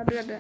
Da.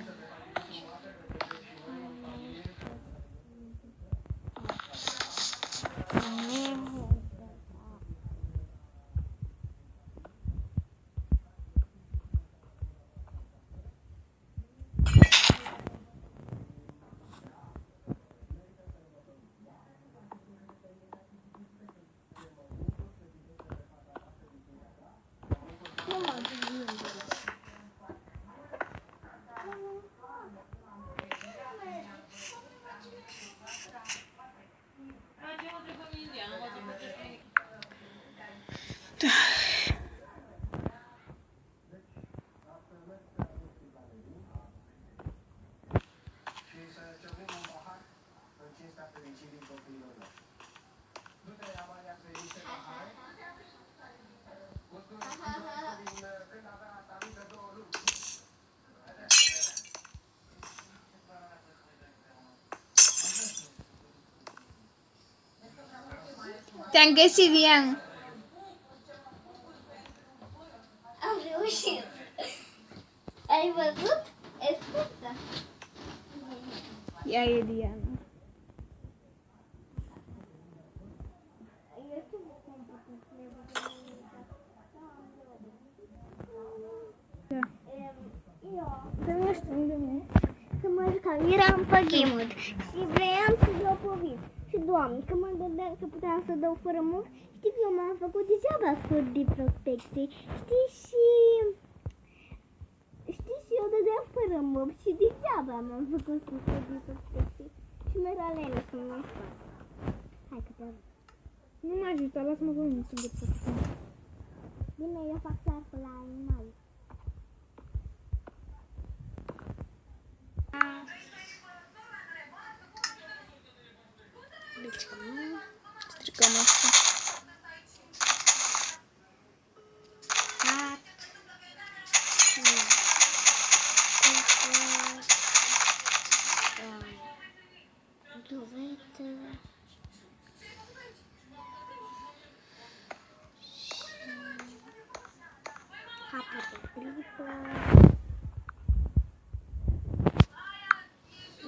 Te-am găsit, Diana. Am reușit. Ai văzut? E scurtă. Ea e Diana. Da. Eu știu că mă jucam, eram pe game-uri și vreau să dau pe vis. Și Doamne, că mă gândeam că puteam să dau fără mult, știi că eu m-am făcut degeaba scurt de protecție. Știi, și eu dădeam fără mob și degeaba m-am făcut scurt de protecție. Și mi-era lene să mă fac. Hai că te ajut. Nu mă ajută, lasă-mă pe mine singur să fac. Bine, eu fac sarfă la animale. Deci, Stricăm asta.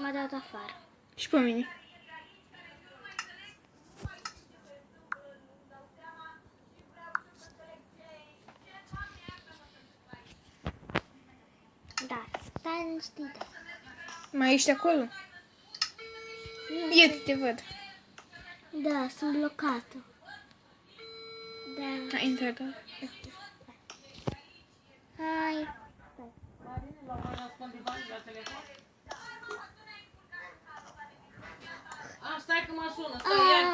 M-a dat afară. Și pe mine. Da, stai liniștită. Mai ești acolo? Iată, te văd. Da, sunt blocată. Da. Hai, intră, da. Hai. Stai că mă sună, stai iar.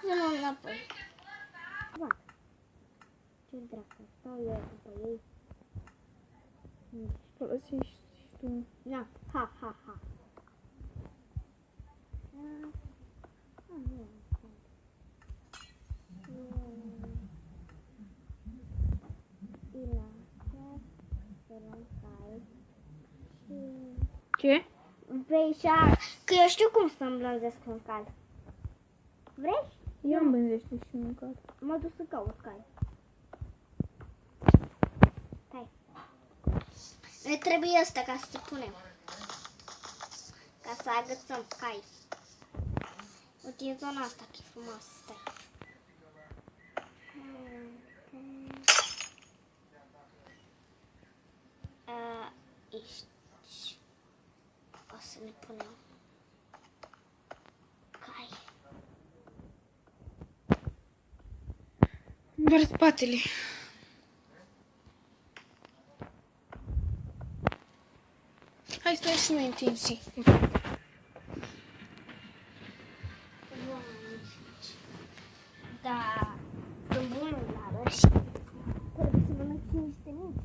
Zi-mă înapoi. Da. Ce dracu, stau eu după ei. Folosești tu. Da, ha. Ce? Vrei și că eu știu cum să îmblânzesc un cal. Vrei? Eu îmi bânzește și mâncat. Mă duc să caut cal. Hai. Ne trebuie ăsta ca să punem. Ca să agățăm cai. Uite, e zona asta, că e frumoasă. Stai. Aici. O să ne punem cai. Doar spatele. Hai, stai și noi întinsi. Da, sunt bună la răși. Trebuie să mănânc și niște mici.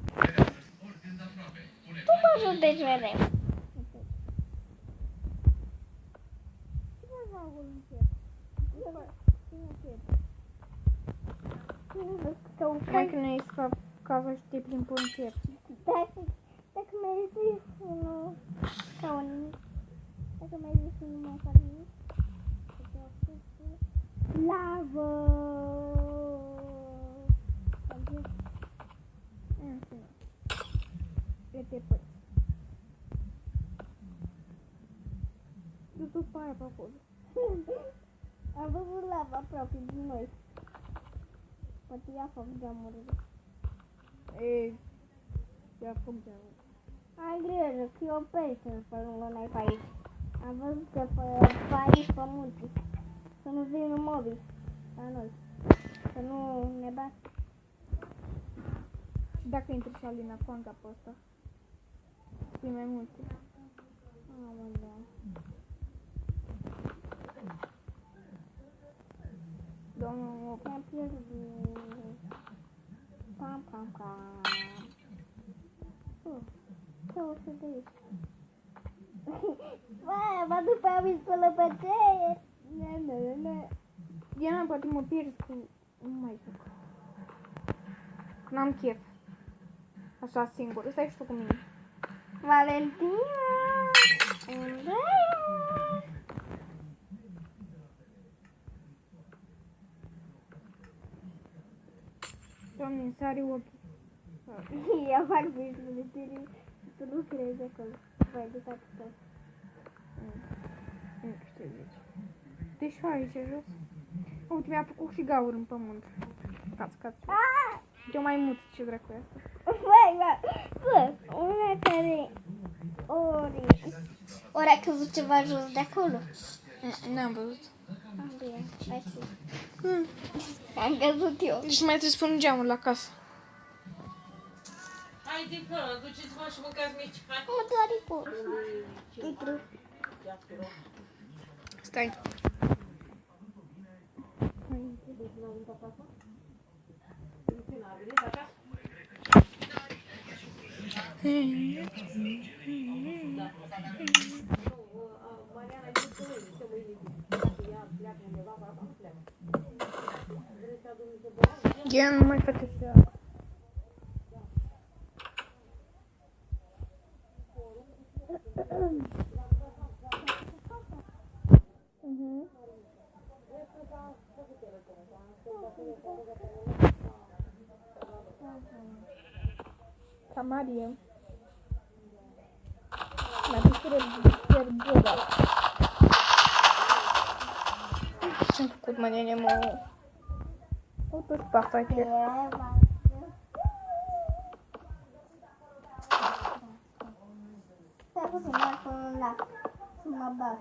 Tu mă judeci mereu. Cine va încep? Mai că nu e cazul și te plimbi pe încep. Dacă mi-ai zis unul ca un nimic. Dacă mi-ai zis unul mai fac nimic. Lavă! E te păi. aia pe acolo. Am văzut lava aproape din noi. Poate ia foc geamurile. Ei, ia foc geamul. Ai grijă, că e o peșteră pe lângă noi pe aici. Am văzut că pe aici, pe munte. Să nu vină mobii la noi. Să nu ne bată. Și dacă intri și Alina cu Anca pe ăsta? E mai multe. Aoleu. Domnul, Te-am pierdut. Pam, pam, pam. Ce o să de aici? Bă, mă duc pe amin să lăpățeie. Diana, poate mă pierd cu... Nu mai zic. Că n-am chef. Așa singur. Stai și tu cu mine. Valentina. Andreea. Doamne, îmi sare ochii. Eu fac bișul de tine. Tu nu crezi acolo. Vai de toate tot. Nu știu ce zici. Deci aici jos. Uite, mi-a făcut și gaură în pământ. Cați. Eu mai mut, ce dracu e asta? Bă, una care ori a căzut ceva jos de acolo. N-am văzut. Andreea, hai să. Am căzut eu. Deci mai trebuie să pun geamul la casă. Hai de acolo, duceți-vă și mâncați mici. Hai. Mă doare pulsul. Intru. Stai. Ea nu mai face așa. Ca Marie. Mai pierdura. Ce-am făcut, mă, nene, mă? Uite și pe asta aici. Stai puțin, merg până la să mă bat.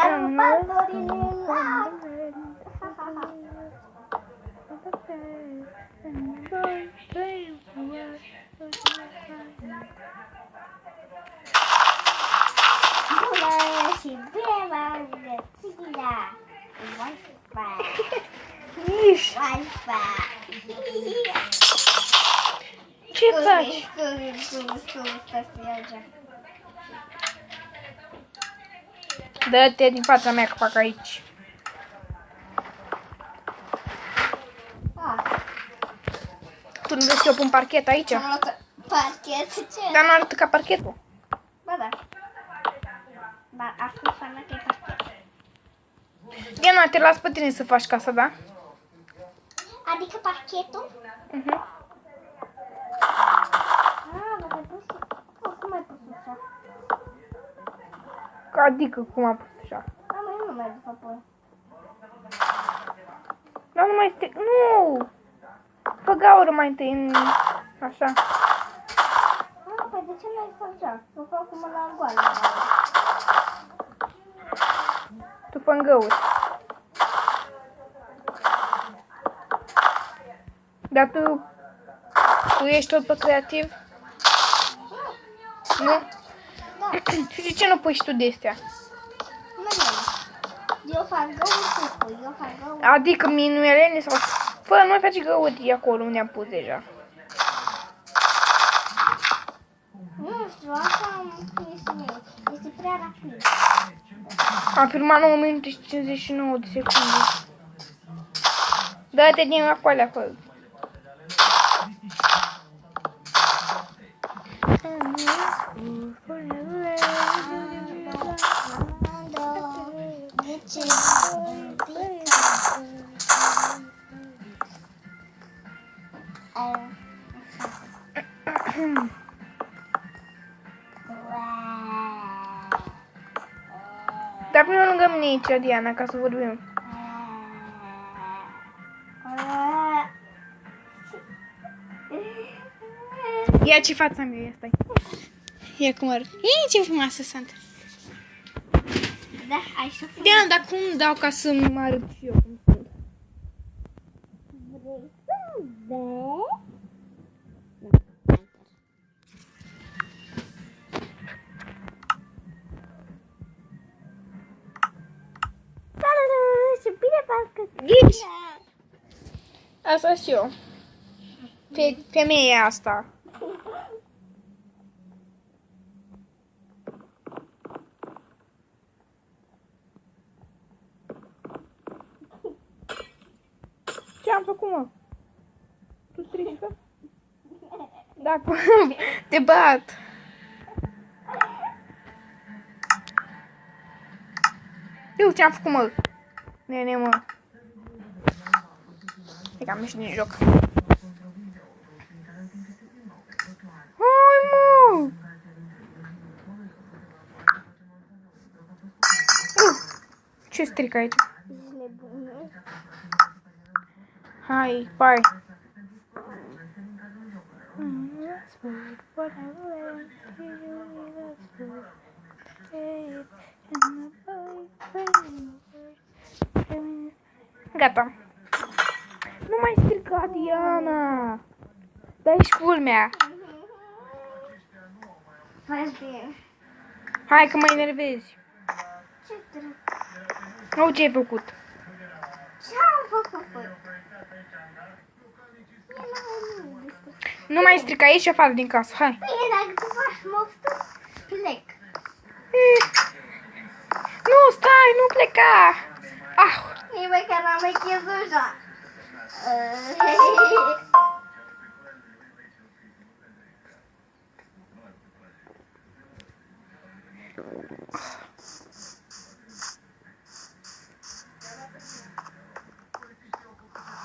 Am pădurile în lac. Bună și bine v-am găsit la Wi-Fi. Nici. Wi-Fi. Ce faci? Scuze, stai să iau geam. Dă-te din fața mea că fac aici. Tu nu vrei să eu pun parchet aici? Am luat parchet, ce? Dar nu arată ca parchetul. Ba da. Dar asta înseamnă că e parchet. Diana, te las pe tine să faci casa, da? Adică parchetul? Dar ai pus... Cum ai pus așa? Adică cum a pus așa? Măi, nu merge pe apoi. Dar nu mai este... Nu! Fă gaură mai întâi în... Așa. Păi de ce nu ai fac geam? Să fac cum la goală. Tu fă în găuri. Dar tu ești tot pe creativ? Nu? Da, Și de ce nu pui și tu de astea? nu e. Eu fac găuri, tu pui. Eu fac găuri. Adică minuelene sau... Fă, noi faci găuri acolo unde am pus deja. Nu știu, așa este mie. Este prea rapid. Am filmat 9 minute și 59 de secunde. Dă-te din acolo, acolo. Stai până lângă mine aici, Diana, ca să vorbim. Ia ce fața mea e, stai. Ia cum arăt. Ia ce frumoasă sunt. Da, ai și Diana, dar cum dau ca să mă arăt și eu cum sunt? vrei să vezi? Și bine parcă Ghici! Asta și eu. Femeia asta. Ce am făcut, mă? Tu strici, că? Da, cum? Te bat. Eu ce am făcut, mă? Nene, mă. E că am ieșit din joc. Hai, mă! Ce stric aici? Hai, pai. Gata. Nu mai strica, Diana. Dai-și culmea. Faci bine. Hai că mă enervezi. Ce trebuie? Nu, ce ai făcut? Ce-am făcut? Nu mai strica, ieși afară din casă, hai. Bine, dacă tu faci moftă, plec. Nu, stai, nu pleca. Ah, E mai că n-am mai chezuja.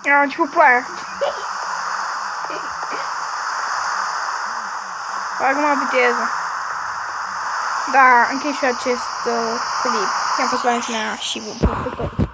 am început ploaia. Acum viteză. Da, închei și acest clip. I-am fost la mea și vă pupă.